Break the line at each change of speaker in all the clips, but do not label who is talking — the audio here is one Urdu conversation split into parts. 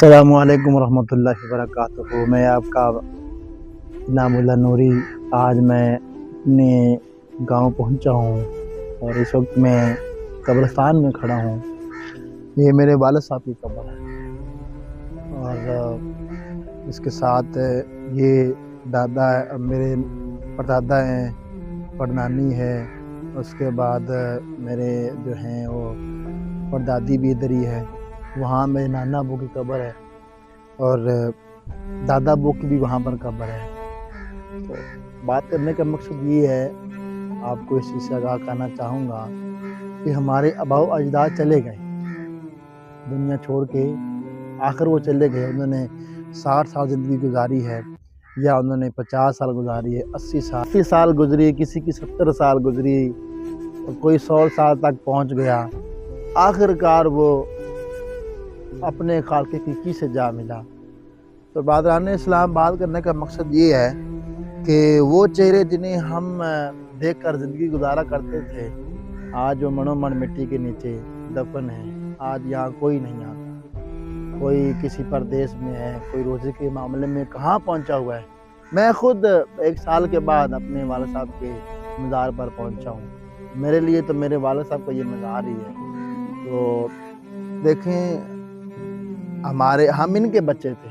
السلام علیکم ورحمۃ اللہ وبرکاتہ۔ میں آپ کا نام اللہ نوری۔ آج میں اپنے گاؤں پہنچا ہوں اور اس وقت میں قبرستان میں کھڑا ہوں۔ یہ میرے والد صاحب کی قبر ہے اور اس کے ساتھ یہ دادا میرے پردادا ہیں، پڑنانی ہے، اس کے بعد میرے جو ہیں وہ پردادی بھی ادھر ہی ہے۔ وہاں میرے نانا ابو کی قبر ہے اور دادا ابو کی بھی وہاں پر قبر ہے۔ تو بات کرنے کا مقصد یہ ہے، آپ کو اس چیز سے آگاہ کرنا چاہوں گا کہ ہمارے آباء و اجداد چلے گئے دنیا چھوڑ کے، آخر وہ چلے گئے۔ انہوں نے 60 سال زندگی گزاری ہے، یا انہوں نے 50 سال گزاری ہے، 80 سال گزری، کسی کی 70 سال گزری، اور کوئی 100 سال تک پہنچ گیا۔ آخر کار وہ اپنے خالق کی سے جا ملا۔ تو برادران اسلام، بات کرنے کا مقصد یہ ہے کہ وہ چہرے جنہیں ہم دیکھ کر زندگی گزارا کرتے تھے، آج وہ منو من مٹی کے نیچے دفن ہیں۔ آج یہاں کوئی نہیں آتا، کوئی کسی پردیس میں ہے، کوئی روزے کے معاملے میں کہاں پہنچا ہوا ہے۔ میں خود 1 سال کے بعد اپنے والد صاحب کے مزار پر پہنچا ہوں۔ میرے لیے تو میرے والد صاحب کا یہ مزار ہی ہے۔ تو دیکھیں، ہم ان کے بچے تھے،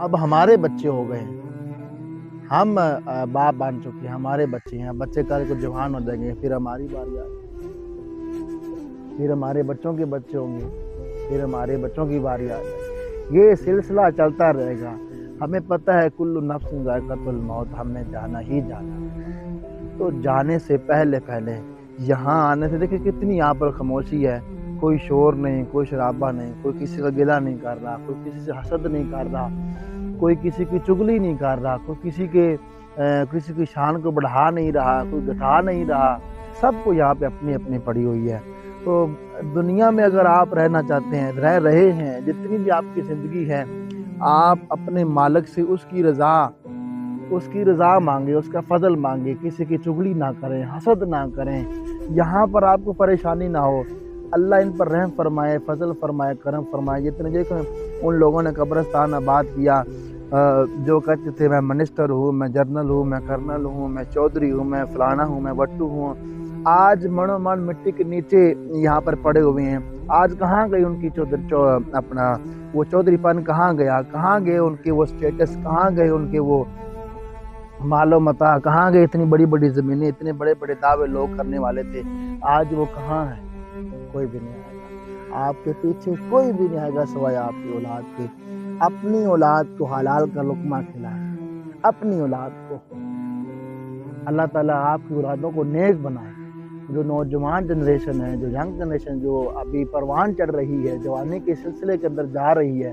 اب ہمارے بچے ہو گئے ہیں، ہم باپ بن چکے ہیں، ہمارے بچے ہیں، بچے کل کو جوان ہو جائیں گے، پھر ہماری باری آ جائے گی، پھر ہمارے بچوں کے بچے ہوں گے، پھر ہمارے بچوں کی باری آ جائے گی۔ یہ سلسلہ چلتا رہے گا۔ ہمیں پتہ ہے کل نفس ذائقۃ الموت، ہم نے جانا ہی جانا ہے۔ تو جانے سے پہلے یہاں آنے سے دیکھیں کتنی یہاں پر خاموشی ہے، کوئی شور نہیں، کوئی شرابہ نہیں، کوئی کسی کا گلہ نہیں کر رہا، کوئی کسی سے حسد نہیں کر رہا، کوئی کسی کی چگلی نہیں کر رہا، کوئی کسی کی شان کو بڑھا نہیں رہا، کوئی گھٹا نہیں رہا۔ سب کو یہاں پہ اپنی اپنی پڑی ہوئی ہے۔ تو دنیا میں اگر آپ رہنا چاہتے ہیں، رہ رہے ہیں، جتنی بھی آپ کی زندگی ہے، آپ اپنے مالک سے اس کی رضا مانگے، اس کا فضل مانگے، کسی کی چگلی نہ کریں، حسد نہ کریں، یہاں پر آپ کو پریشانی نہ ہو۔ اللہ ان پر رحم فرمائے، فضل فرمائے، کرم فرمائے۔ جتنے دیکھیں ان لوگوں نے قبرستان آباد کیا جو کہتے تھے میں منسٹر ہوں، میں جرنل ہوں، میں کرنل ہوں، میں چودھری ہوں، میں فلانا ہوں، میں وٹو ہوں، آج منو من مٹی کے نیچے یہاں پر پڑے ہوئے ہیں۔ آج کہاں گئی ان کی وہ چودھری پن، کہاں گیا؟ کہاں گئے ان کے وہ سٹیٹس؟ کہاں گئے ان کے وہ مال و متاع؟ کہاں گئے اتنی بڑی بڑی زمینیں؟ اتنے بڑے بڑے دعوے لوگ کرنے والے تھے، آج وہ کہاں ہیں؟ کوئی بھی نہیں آئے گا آپ کے پیچھے، کوئی بھی نہیں آئے گا سوائے آپ کی اولاد کے۔ اپنی اولاد کو حلال کا لقمہ کھلائیں، اپنی اولاد کو۔ اللہ تعالیٰ آپ کی اولادوں کو نیک بنائے۔ جو نوجوان جنریشن ہے، جو ینگ جنریشن جو ابھی پروان چڑھ رہی ہے، جوانی کے سلسلے کے اندر جا رہی ہے،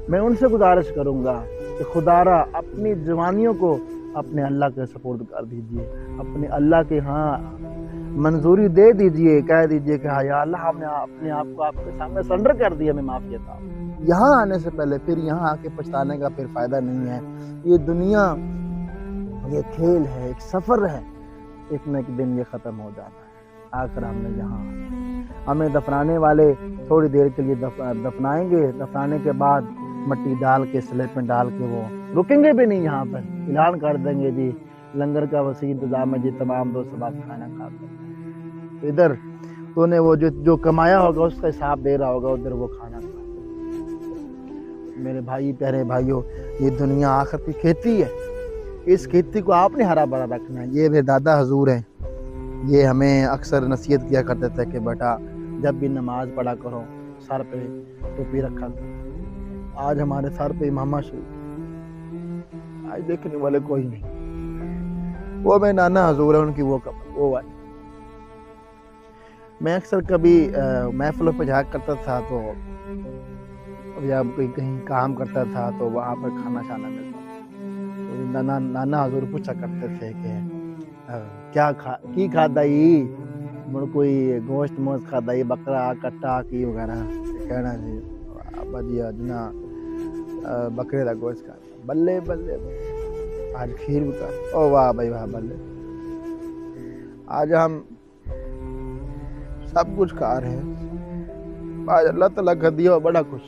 میں ان سے گزارش کروں گا کہ خدا را اپنی جوانیوں کو اپنے اللہ کے سپرد کر دیجئے، اپنے اللہ کے ہاں منظوری دے دیجئے، کہہ دیجئے کہ یا اللہ، ہم نے اپنے آپ کو آپ کے سامنے سرنڈر کر دیا، ہمیں معافی عطا۔ یہاں آنے سے پہلے پھر یہاں آ کے پچھتانے کا پھر فائدہ نہیں ہے۔ یہ دنیا یہ کھیل ہے، ایک سفر ہے، ایک نہ ایک دن یہ ختم ہو جانا ہے۔ آخر ہم نے یہاں ہمیں دفنانے والے تھوڑی دیر کے لیے دفنائیں گے، دفنانے کے بعد مٹی ڈال کے سلیب میں ڈال کے وہ رکیں گے بھی نہیں، یہاں پر اعلان کر دیں گے جی لنگر کا وسیع انتظام ہے جی، تمام دوست صبح کھانا کھا کر ادھر تو نے وہ جو کمایا ہوگا اس کا حساب دے رہا ہوگا، ادھر وہ کھانا کھا۔ میرے بھائی، پیارے بھائیوں، یہ دنیا آخر کی کھیتی ہے، اس کھیتی کو آپ نے ہرا بھرا رکھنا ہے۔ یہ میرے دادا حضور ہیں، یہ ہمیں اکثر نصیحت کیا کرتے تھے کہ بیٹا جب بھی نماز پڑھا کرو سر پہ ٹوپی رکھا کرو۔ آج ہمارے سر پہ امامہ شریف، آج دیکھنے والے کوئی نہیں۔ وہ میں نانا حضور ہے، ان کی وہ والی۔ میں اکثر کبھی محفلوں پہ جایا کرتا تھا، تو جب کوئی کہیں کام کرتا تھا تو وہاں پر کھانا شانا ملتا تھا، تو نانا حضور پوچھا کرتے تھے کہ کی کھادائی، مڑ کوئی گوشت موشت کھادائی، بکرا کٹا کی وغیرہ، کہنا جی ابا جی جنا بکرے کا گوشت کھاتا، بلے بلے آج کھیر بھی کھاتا، او واہ بھائی واہ، بلے۔ آج ہم سب کچھ کھا رہے ہیں، آج اللہ تعالیٰ کا دیا بڑا کچھ۔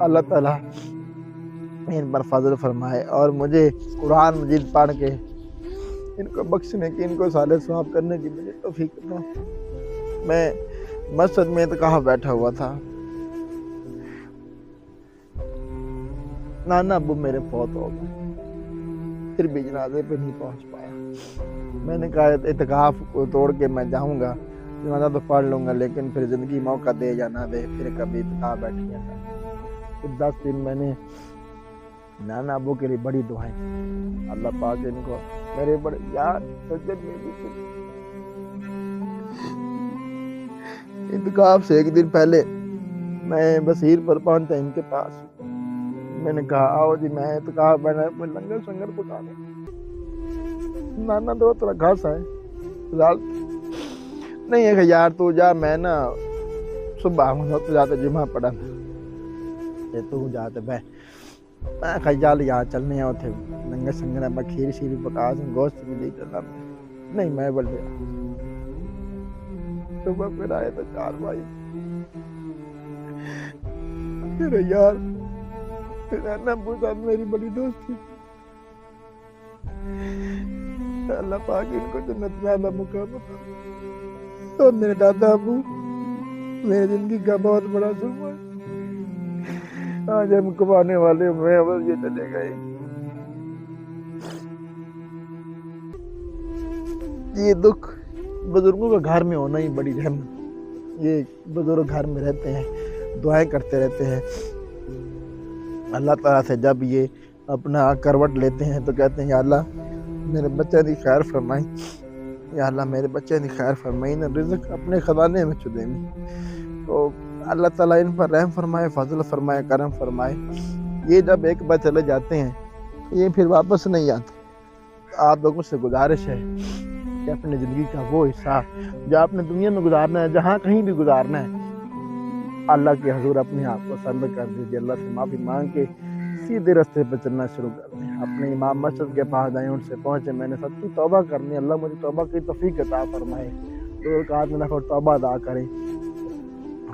اللہ تعالیٰ ان پر فضل فرمائے اور مجھے قرآن مجید پڑھ کے ان کو بخشنے کی، ان کو صالح ثواب کرنے کی مجھے توفیق عطا۔ میں مسجد میں اعتکاف بیٹھا ہوا تھا، نانا ابو میرے فوت ہو گئے، پھر بھی جنازے پہ نہیں پہنچ پایا۔ میں نے کہا اعتکاف کو توڑ کے میں جاؤں گا، جنازہ تو پڑھ لوں گا، لیکن پھر زندگی موقع دے یا نہ دے، پھر کبھی اعتکاف بیٹھ گیا تھا۔ پھر 10 دن میں نے نانا ابو کے لیے بڑی دعائیں، اللہ پاک ان کو میرے بڑے یار سجد میں بھی اعتکاف سے 1 دن پہلے میں بصیر پر پہنچا ان کے پاس۔ میں نے کہا آؤ جی میں اعتکاف بیٹھا ہے، کوئی لنگر سنگر پکا دیں۔ نانا دو تھوڑا گھاس ہے نہیں ہے کہ یار تو جا، میں نا صبح آؤں گا، تو جاتے جمعہ پڑھا تو جاتے بہ میں خیال یہاں چلنے ہیں اتنے لنگر سنگر میں کھیر شیری پکا دوں، گوشت بھی نہیں چلا نہیں میں بول گیا۔ صبح پھر آئے تو 4 بھائی میرے یار نانا ابو ساتھ میری بڑی دوستی، اللہ پاک ان کو جنت میں اعلیٰ مقام عطا۔ اور میرے دادا ابو میری زندگی کا بہت بڑا سرمایہ، آج ہم کمانے والے ہوئے ہیں، بس یہ چلے گئے۔ یہ دکھ بزرگوں کا گھر میں ہونا ہی بڑی رحمت، یہ بزرگ گھر میں رہتے ہیں، دعائیں کرتے رہتے ہیں، اللہ تعالیٰ سے جب یہ اپنا کروٹ لیتے ہیں تو کہتے ہیں یا اللہ میرے بچے دی خیر فرمائی، یا اللہ میرے بچے دی خیر فرمائی، نہ رزق اپنے خزانے میں چھو دیں۔ تو اللہ تعالیٰ ان پر رحم فرمائے، فضل فرمائے، کرم فرمائے۔ یہ جب ایک بار چلے جاتے ہیں یہ پھر واپس نہیں آتے۔ آپ لوگوں سے گزارش ہے کہ اپنی زندگی کا وہ حصہ جو آپ نے دنیا میں گزارنا ہے، جہاں کہیں بھی گزارنا ہے، اللہ کے حضور اپنے آپ کو سربر کر دیجیے، اللہ سے معافی مانگ کے سیدھے راستے پہ چلنا شروع کر دیں۔ اپنے امام مسجد کے پاس جائیں، ان سے پہنچے میں نے سچی توبہ کرنی، اللہ مجھے توبہ کی توفیق عطا فرمائے، 2 رکعت میں نفل توبہ ادا کریں،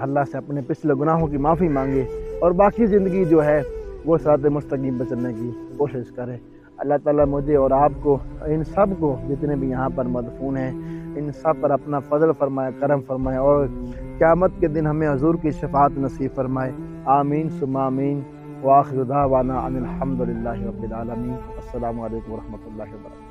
اللہ سے اپنے پچھلے گناہوں کی معافی مانگے اور باقی زندگی جو ہے وہ صراط مستقیم پہ چلنے کی کوشش کرے۔ اللہ تعالیٰ مجھے اور آپ کو، ان سب کو جتنے بھی یہاں پر مدفون ہیں، ان سب پر اپنا فضل فرمائے، کرم فرمائے اور قیامت کے دن ہمیں حضور کی شفاعت نصیب فرمائے۔ آمین ثم آمین۔ وآخر دعوانا ان الحمد للہ رب العالمین۔ السلام علیکم ورحمۃ اللہ وبرکاتہ۔